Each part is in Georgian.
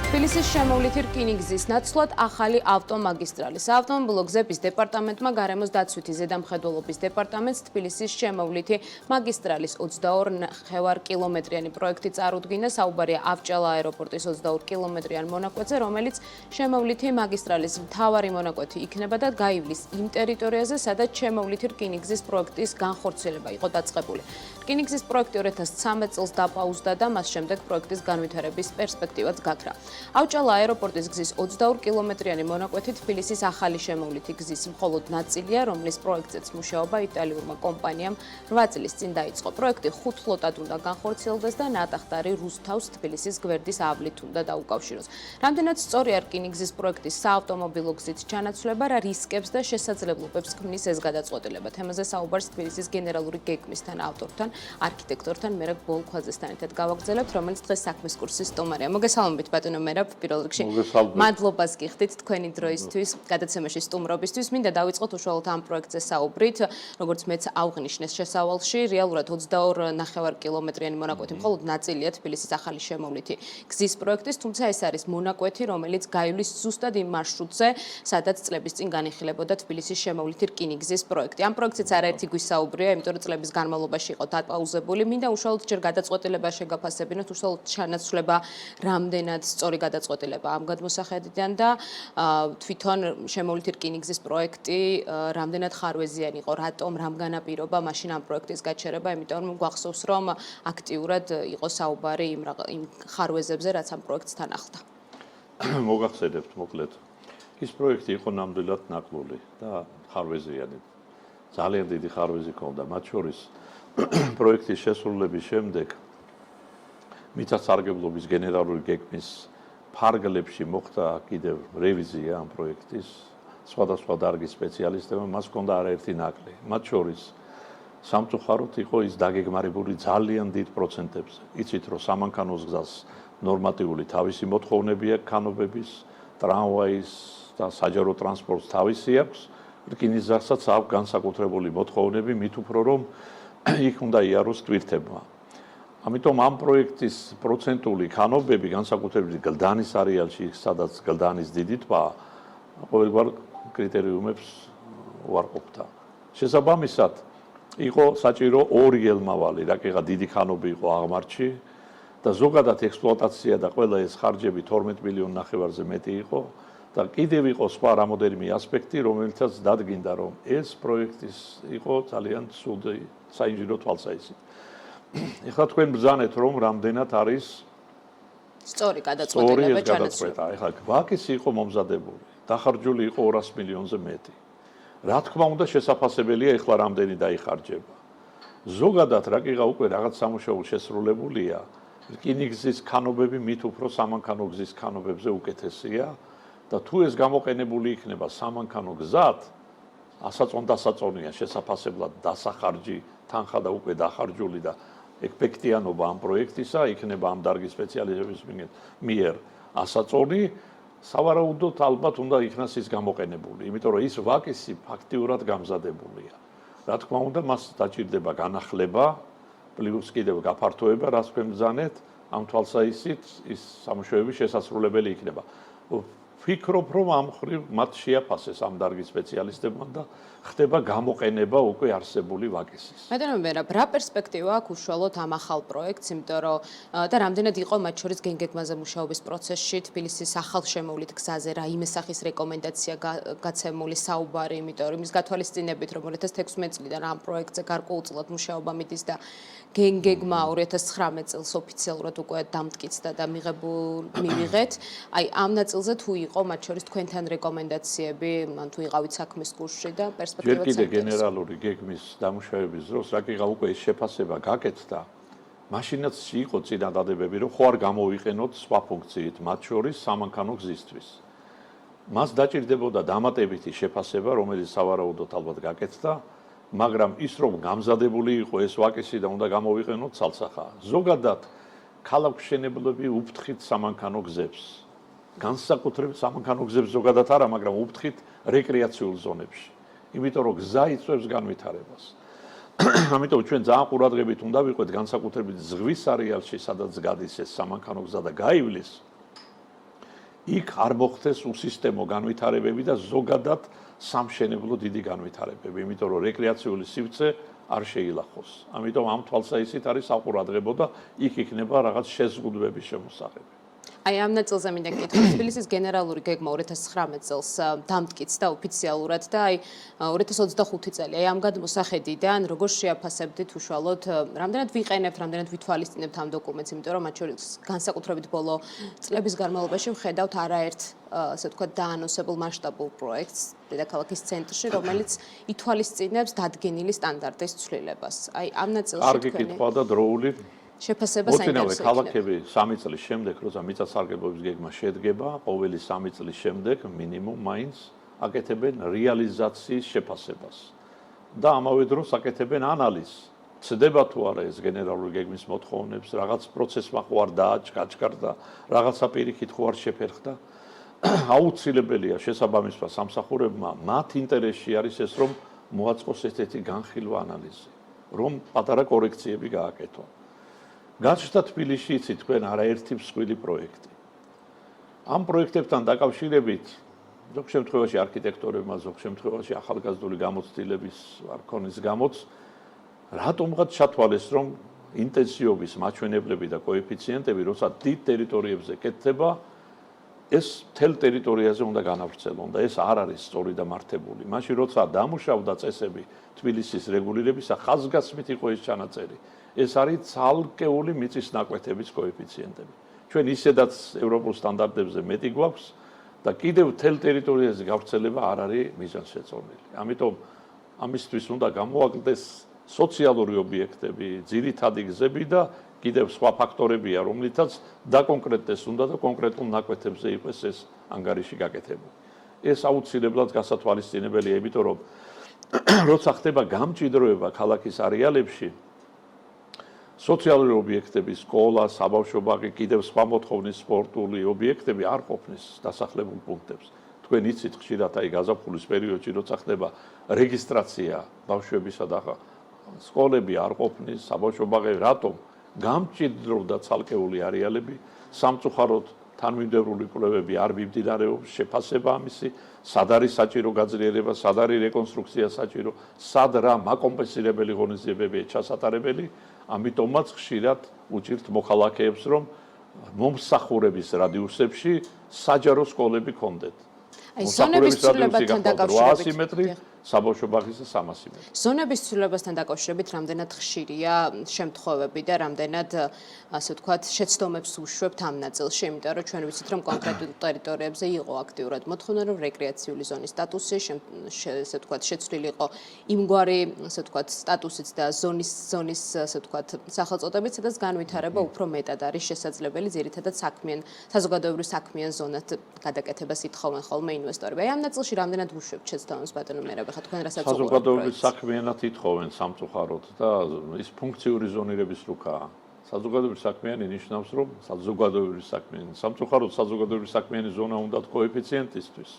თბილისის შემოვლითი რკინიგზის ნაცვლად ახალი ავტომაგისტრალი. საავტომობილო გზების დეპარტამენტმა გარემოს დაცვითი ზედამხედველობის დეპარტამენტს თბილისის შემოვლითი მაგისტრალის 22 კილომეტრიანი პროექტი წარუდგინა. საუბარია ავჭალა აეროპორტის 22 კილომეტრიან მონაკვეთზე, რომელიც შემოვლითი მაგისტრალის მთავარი მონაკვეთი იქნება და გაივლის იმ ტერიტორიაზე, სადაც შემოვლითი რკინიგზის პროექტის განხორციელება იყო დაწყებული. რკინიგზის პროექტი 2013 წელს დაპაუზდა და მას შემდეგ პროექტის განვითარების პერსპექტივაც გაქრა. ავჭალა აეროპორტის გზის 22 კილომეტრიანი მონაკვეთი თბილისის ახალი შემოვლითი გზის მხოლოდ ნაწილია, რომლის პროექტზეც მუშაობა იტალიურმა კომპანიამ 8 წლის წინ დაიწყო. პროექტი 5 ფლოტად უნდა განხორციელდეს და ნატახტარი რუსთავს თბილისის გვერდის ავლით უნდა დაუკავშიროს. რამდენად სწორია რკინიგზის პროექტის საავტომობილო გზით ჩანაცვლება, რა რისკებს და შესაძლებლობებს ქმნის ეს გადაწყვეტილება. თემაზე საუბარს თბილისის გენერალური გეგმისთან ავტორთან, არქიტექტორთან მერაბ ბოლქვაძესთან ერთად გავაგრძელებთ, რომელიც დღეს საქმის კურსის სტუმარია. მოგესალმებით ბატონო მერაბ, პირველ რიგში მადლობას გიხდით თქვენი დროისთვის, გადაცემაში სტუმრობისთვის. მინდა დავიწყოთ უშუალოდ ამ პროექტზე საუბრით, როგორც მეც აღვნიშნეს შესავალში, რეალურად 22,5 კილომეტრიანი მონაკვეთი მხოლოდ ნაწილია თბილისის ახალი შემოვლითი გზის პროექტის, თუმცა ეს არის მონაკვეთი, რომელიც გაივლის ზუსტად იმ მარშრუტზე, სადაც წლების წინ განიხილებოდა თბილისის შემოვლითი რკინიგზის პროექტი. ამ პროექტზეც არაერთი გვისაუბრია, იმიტომ რომ წლების განმავლობაში იყო დაპაუზებული. მინდა უშუალოდ ჯერ გადაწყვეტილება შეგაფასებინოთ, უშუალოდ ჩანაცვლება რამდენად სწორი გადაწყვეტილება ამ გადმოსახედიდან და თვითონ შემოვლითი რკინიგზის პროექტი რამდენად ხარვეზიანი იყო, რატომ, რამ განაპირობა მაშინ ამ პროექტის გაჩერება, იმიტომ რომ გვახსოვს, რომ აქტიურად იყო საუბარი იმ ხარვეზებზე, რაც ამ პროექტს თან ახლდა. მოგახსენებთ მოკლედ. ის პროექტი იყო ნამდვილად ნაკლული და ხარვეზიანი. ძალიან დიდი ხარვეზი ჰქონდა, მათ შორის პროექტის შესრულების შემდეგ მიწათსარგებლობის გენერალური გეგმის ფარგლებში მოხდა კიდევ რევიზია ამ პროექტის. სხვადასხვა დარგის სპეციალისტებმა მას ჰქონდა არაერთი ნაკლი. მათ შორის სამწუხაროდ იყო ის დაგეგმარებული ძალიან დიდ პროცენტებზე. იცით, რომ სამანქანოს გზას ნორმატიული თავისი მოთხოვნები აქვს ქანობების, ტრამვაის და საჯარო ტრანსპორტს თავისი აქვს. რკინიგზასაც აქვს განსაკუთრებული მოთხოვნები, მით უფრო რომ იქ უნდა იაროს ტვირთებმა. ამიტომ ამ პროექტის პროცენტული ქანობები განსაკუთრებით გლდანის არეალში, სადაც გლდანის დიდი ტბაა, ყოველგვარ კრიტერიუმებს უარყოფდა. შესაბამისად, იყო საჭირო ორი ელმავალი, რაკეღა დიდი ქანობი იყო აღმართში და ზოგადად ექსპლუატაცია და ყველა ეს ხარჯები 12,5 მილიონზე მეტი იყო და კიდევ იყო სხვა რამოდენიმე ასპექტი, რომელთაც დადგინდა, რომ ეს პროექტის იყო ძალიან ცუდი საინჟინრო თვალსაჩინო. ეხლა თქვენ ბრძანეთ, რომ რამდენად არის სწორი გადაწყვეტილება ჩანაცვლება. ეხლა ვაკისი იყო მომზადებული, დახარჯული იყო 200 მილიონზე მეტი. რა თქმა უნდა, შესაძლებელია ეხლა რამდენი დაიხარჯება. ზოგადად რაკეღა უკვე რაღაც სამუშაო შესრულებულია, რკინიგზის ქანობები მით უფრო სამანქანო გზის ქანობებზე უკეთესია და თუ ეს გამოყენებული იქნება სამანქანო გზად, ასაწონდასაწონია შესაძლებელად დასახარჯი თანხა და უკვე დახარჯული და ეფექტიანობა ამ პროექტისა იქნება ამ დარგის სპეციალისტების მიერ ასაწონი, სავარაუდოდ ალბათ უნდა იქნას ის გამოყენებული, იმიტომ რომ ის ვაკისი ფაქტიურად გამზადებულია. რა თქმა უნდა, მას დაჭირდება განახლება, პლუს კიდევ გაფართოება, რაც თქვენ ბრძანეთ, ამ თვალსაჩინით ის სამუშაოები შესაძლებელი იქნება. ვფიქრობ, რომ ამ ხრივ მათ შეაფასეს ამ დარგის სპეციალისტებმა და ხდება გამოყენება უკვე არსებული ვაკისის. ბატონო მერაბ, რა პერსპექტივა აქვს უშუალოდ ამ ახალ პროექტს, იმიტომ რომ და რამდენად იყო მათ შორის გენგეგმაზე მუშაობის პროცესში თბილისის ახალ შემოვლით გზაზე, რა იმ სახის რეკომენდაცია გაცემული საუბარი, იმიტომ რომ ის გათვალისწინებით, რომ 2016 წლიდან ამ პროექტზე გარკვეულწილად მუშაობა მიდის და გენგეგმა 2019 წელს ოფიციალურად უკვე დამტკიცდა და მივიღეთ. აი ამ ნაწილზე თუ იყო მათ შორის თქვენთან რეკომენდაციები, ან თუ იყავით საქმის კურსში და ჯერ კიდე გენერალური გეგმის დამუშავების დროს რაკეღა უკვე ეს შეფასება გაკეთდა, მაშინაც იყო წინადადებები, რომ ხო არ გამოვიყენოთ სხვა ფუნქციით, მათ შორის სამანქანო გზისთვის. მას დაჭირდებოდა დამატებითი შეფასება, რომელიც სავარაუდოდ ალბათ გაკეთდა, მაგრამ ის რომ გამზადებული იყო ეს ვაკისი და უნდა გამოვიყენოთ ცალსახა. ზოგადად ქალაქმშენებლები უფრთხით სამანქანო გზებს. განსაკუთრებით სამანქანო გზებს ზოგადად არა, მაგრამ უფრთხით რეკრეაციულ ზონებში. იმიტომ რომ გზა იწვევს განვითარებას. ამიტომ ჩვენ ძალიან ყურადღებით უნდა ვიყოთ განსაკუთრებით ზღვის არეალში, სადაც გადის ეს სამანქანო გზა და გაივლის. იქ არ მოხდეს უსისტემო განვითარებები და ზოგადად სამშენებლო დიდი განვითარებები, იმიტომ რომ რეკრეაციული სივრცე არ შეილახოს. ამიტომ ამ თვალსაჩინით არის საყურადღებო და იქ იქნება რაღაც შეზღუდვების შემოსაღები. აი ამ ნაწილზე მინდა გითხრათ, თბილისის გენერალური გეგმა 2019 წელს დამტკიცდა ოფიციალურად და აი 2025 წელი. აი ამ გადმოსახედიდან როგორ შეაფასებდით უშუალოდ, რამდენად ვიყენებთ, რამდენად ვითვალისწინებთ ამ დოკუმენტს, იმიტომ რომ მათ შორის განსაკუთრებით ბოლო წლების განმავლობაში ვხედავთ არაერთ ასე ვთქვათ დაანონსებულ მასშტაბურ პროექტს დედაქალაქის ცენტრში, რომელიც ითვალისწინებს დადგენილი სტანდარტის ცვლილებას. აი ამ ნაწილში კარგი კითხვა და დროული შეფასება საინტერესო იქნება. ქალაქები 3 წლის შემდეგ, როცა მიწათსარგებლობის გეგმა შედგება, ყოველი 3 წლის შემდეგ მინიმუმ მაინც აკეთებენ რეალიზაციის შეფასებას. და ამავე დროს აკეთებენ ანალიზს. ცდება თუ არა ეს გენერალური გეგმის მოთხოვნებს, რაღაც პროცესმა ხო არ დააჩქარდა, რაღაცა პირიქით ხო არ შეფერხდა. აუცილებელია შესაბამისმა სამსახურებმა მათ ინტერესში არის ეს, რომ მოაწყოს ესეთი განხილვა ანალიზი, რომ პატარა კორექციები გააკეთონ. გაჩნდა თბილისში იცით თქვენ არაერთი მსხვილი პროექტი. ამ პროექტებთან დაკავშირებით ზოგ შემთხვევაში არქიტექტორებმა, ზოგ შემთხვევაში ახალგაზრდული გამოცდილების არქონის გამოც რატომღაც ჩათვალეს, რომ ინტენსივობის მაჩვენებლები და კოეფიციენტები, როცა დიდ ტერიტორიებზე კეთდება, ეს მთელ ტერიტორიაზე უნდა განავრცელონ და ეს არ არის სწორი და მართებული. მაშინ როცა დამუშავდა წესები თბილისის რეგულირებისა, ხაზგასმით იყო ეს ჩანაწერი. ეს არის ცალკეული მიწის ნაკვეთების კოეფიციენტები. ჩვენ ისედაც ევროპულ სტანდარტებზე მეტი გვაქვს და კიდევ მთელ ტერიტორიაზე გავრცელება არ არის მიზანშეწონილი. ამიტომ ამისთვის უნდა გამოაკლდეს სოციალური ობიექტები, ძირითადი გზები და კიდევ სხვა ფაქტორებია, რომლითაც დაკონკრეტდეს უნდა და კონკრეტულ ნაკვეთებზე იყოს ეს ანგარიში გაკეთებული. ეს აუცილებლად გასათვალისწინებელია, იმიტომ რომ როცა ხდება გამჭიდროება ქალაქის არეალებში, სოციალური ობიექტები, სკოლა, საბავშვო ბაღი, კიდევ სხვა მოთხოვნის სპორტული ობიექტები არ ყოფნის დასახლებულ პუნქტებს. თქვენ იცით ხშირად აი გაზაფხულის პერიოდში როცა ხდება რეგისტრაცია ბავშვებისა და სკოლები არ ყოფნის, საბავშვო ბაღები, რატომ? გამჭიდროვდა ცალკეული არეალები, სამწუხაროდ თანმიმდევრული კვლევები არ მიმდინარეობს, შეფასება ამისი, სად არის საჭირო გაძლიერება, სად არის რეკონსტრუქცია საჭირო, სად რა მაკომპენსირებელი ღონისძიებებია ჩასატარებელი, ამიტომაც ხშირად უჭირთ მოქალაქეებს, რომ მომსახურების რადიუსებში საჯარო სკოლები კონდეთ. აი ზონების ცვლილებასთან დაკავშირებით 800 მეტრი, საბავშვო ბაღის 300 მეტრი. ზონების ცვლილებასთან დაკავშირებით რამდენად ხშირია შემთხვევები და რამდენად ასე ვთქვათ შეცდომებს უშვებთ ამ ნაწილში, იმიტომ რომ ჩვენ ვიცით რომ კონკრეტულ ტერიტორიებზე იყო აქტიურად მოთხოვნა რომ რეკრეაციული ზონის სტატუსი ასე ვთქვათ შეცვლილი იყო იმგვარი ასე ვთქვათ სტატუსით და ზონის ასე ვთქვათ სახელწოდებით, სადაც განვითარება უფრო მეტად არის შესაძლებელი, ძირითადად საზოგადოებრივ საქმიან ზონად გადაკეთებას ითხოვენ ხოლმე ინვესტორები. აი ამ ნაწილში რამდენად უშვებთ შეცდომებს ბატონო მერაბ, ხა თქვენ რასაც უყურებთ? საზოგადოების საქმიანად ითხოვენ სამწუხაროდ და ის ფუნქციური ზონირების რუკაა. საზოგადოების საქმიანი ნიშნავს, რომ საზოგადოების საქმიანი, სამწუხაროდ საზოგადოების საქმიანი ზონა უნდა კოეფიციენტისთვის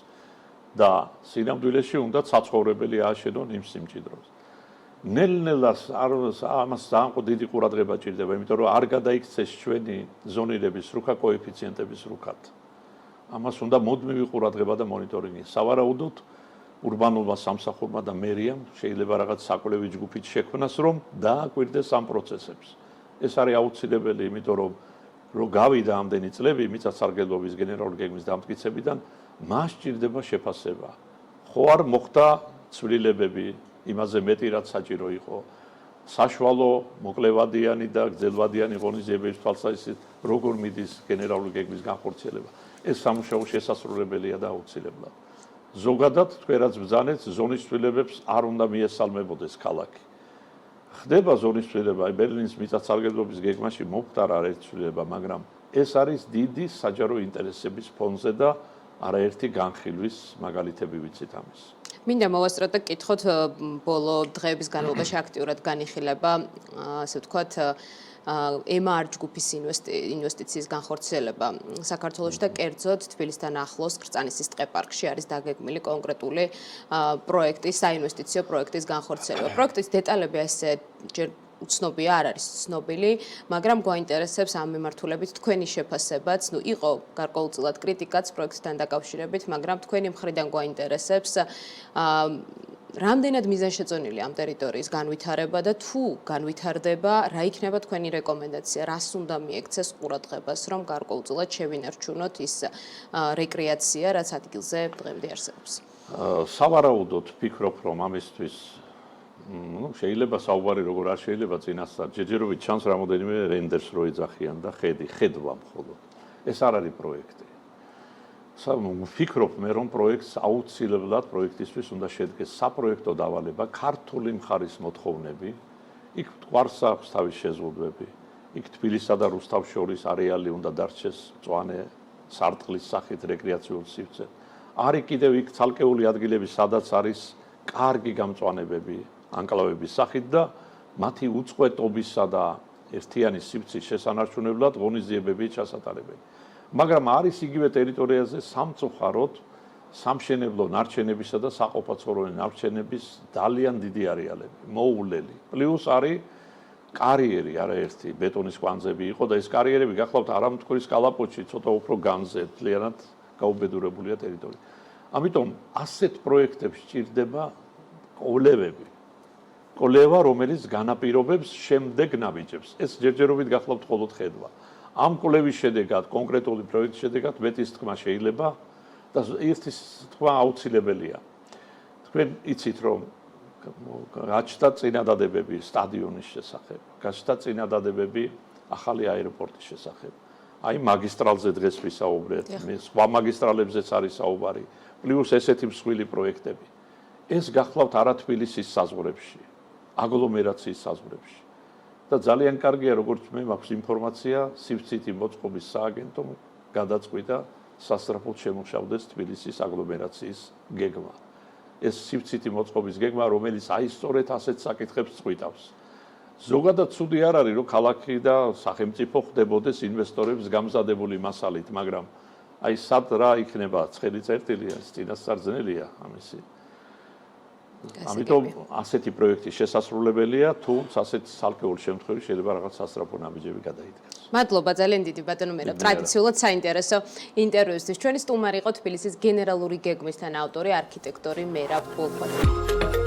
და სინამდვილეში უნდა საცხოვრებელი ააშენონ იმ სიმჭიდროს. ნელ-ნელა ამას ძალიან დიდი ყურადღება ჭირდება, იმიტომ რომ არ გადაიქცეს ჩვენი ზონირების რუკა კოეფიციენტების რუკად. ამას უნდა მუდმივი ყურადღება და მონიტორინგი. სავარაუდოდ ურბანულმა სამსახურმა და მერიამ შეიძლება რაღაც საკვლევი ჯგუფით შექმნას, რომ დააკვირდეს ამ პროცესებს. ეს არის აუცილებელი, იმიტომ რომ გავიდა ამდენი წლები მიწათსარგებლობის გენერალური გეგმის დამტკიცებიდან, მას ჭირდება შეფასება. ხო არ მოხდა ცვლილებები იმაზე მეტი რაც საჭირო იყო. საშუალო მოკლევადიანი და გრძელვადიანი ღონისძიებების თვალსაზრისით როგორ მიდის გენერალური გეგმის განხორციელება. ეს სამუშაო შესასრულებელია და აუცილებლად. ზოგადად თქვენ რაც ბრძანეთ, ზონის ცვლილებებს არ უნდა მიესალმებოდეს ქალაქი. ხდება ზონის ცვლილება, აი ბერლინის მიწათსარგებლობის გეგმაში მომხდარა არაერთი ცვლილება, მაგრამ ეს არის დიდი საჯარო ინტერესების ფონზე და არაერთი განხილვის მაგალითები ვიცით ამის. მინდა მოვასწროთ და კითხოთ ბოლო დღეების განმავლობაში აქტიურად განიხილება, ასე ვთქვათ, MR ჯგუფის ინვესტიციის განხორციელება საქართველოში და კერძოდ თბილისთან ახლოს კრწანისის ტყეპარკში არის დაგეგმილი კონკრეტული პროექტის, საინვესტიციო პროექტის განხორციელება. პროექტის დეტალები ასე ჯერ უცნობია, არ არის ცნობილი, მაგრამ გვაინტერესებს ამ მიმართულებით თქვენი შეფასებაც. ნუ იყო გარკვეულწილად კრიტიკაც პროექტთან დაკავშირებით, მაგრამ თქვენი მხრიდან გვაინტერესებს რამდენად მიზანშეწონილი ამ ტერიტორიის განვითარება და თუ განვითარდება, რა იქნება თქვენი რეკომენდაცია, რას უნდა მიექცეს ყურადღებას, რომ გარკვეულწილად შევინარჩუნოთ ის რეკრეაცია, რაც ადგილზე დღემდე არსებობს. სავარაუდოდ ვფიქრობ, რომ ამისთვის შეიძლება საუბარი როგორ არ შეიძლება წინასწარ ჯერჯერობით ჩანს რამოდენიმე რენდერს რო ეძახიან და ხედვა მხოლოდ. ეს არ არის პროექტი. ვფიქრობ მე რომ პროექტს აუცილებლად პროექტისთვის უნდა შედგეს საპროექტო დავალება, ქართული მხარის მოთხოვნები, იქ გვარს აქვს თავის შეზღუდვები. იქ თბილისსა და რუსთავს შორის არეალი უნდა დარჩეს მწვანე სარტყლის სახით რეკრეაციულ სივრცე. არის კიდევ იქ ცალკეული ადგილები, სადაც არის კარგი გამწვანებები ანკლავების სახით და მათი უწყვეტობისა და ერთიანი სივრცის შესანარჩუნებლად ღონისძიებები ჩასატარებელი. მაგრამ არის იგივე ტერიტორიაზე სამწუხაროდ სამშენებლო ნარჩენებისა და საყოფაცხოვრებო ნარჩენების ძალიან დიდი არეალები, მოუვლელი. პლუს არის კარიერი არაერთი ბეტონის კვანძები იყო და ეს კარიერები გახლავთ არამტკვრის კალაპოტში ცოტა უფრო განზე ძალიანად გაუბედურებულია ტერიტორია. ამიტომ ასეთ პროექტებს სჭირდება კოლევები. კოლევა, რომელიც განაპირობებს შემდეგ ნაბიჯებს. ეს ჯერჯერობით გახლავთ მხოლოდ ხედვა. ამ კოლევის შედეგად, კონკრეტული პროექტის შედეგად მეტის თქმა შეიძლება და ერთის თქმა აუცილებელია. თქვენ იცით, რომ გაჩნდა წინადადებები სტადიონის შესახებ, გაჩნდა წინადადებები ახალი აეროპორტის შესახებ. აი მაგისტრალზე დღეს ვისაუბრეთ, სხვა მაგისტრალებზეც არის საუბარი, პლუს ესეთი მსხვილი პროექტები. ეს გახლავთ არა თბილისის საზღვრებში, აგლომერაციის საზღვრებში. და ძალიან კარგია, როგორც მე მაქვს ინფორმაცია, სივრცითი მოწყობის სააგენტომ გადაწყვიტა სასწრაფოდ შემოშავდეს თბილისის აგლომერაციის გეგმა. ეს სივრცითი მოწყობის გეგმა, რომელიც აი სწორედ ასეთ საკითხებს წყვიტავს. ზოგადად ცუდი არ არის, რომ ქალაქი და სახელმწიფო ხდებოდეს ინვესტორებს გამზადებული მასალით, მაგრამ აი სად რა იქნება ცხელი წერტილია, წინასწარ ძნელია ამისი. ამიტომ ასეთი პროექტი შესასრულებელია, თუმცა ასეთ ცალკეულ შემთხვევაში შეიძლება რაღაც სასწრაფო ნაბიჯები გადაიდგას. მადლობა ძალიან დიდი ბატონო მერაბ. ტრადიციულად საინტერესო ინტერვიუსთვის. ჩვენი სტუმარი იყო თბილისის გენერალური გეგმის თანაავტორი არქიტექტორი მერაბ ბოლქვაძე.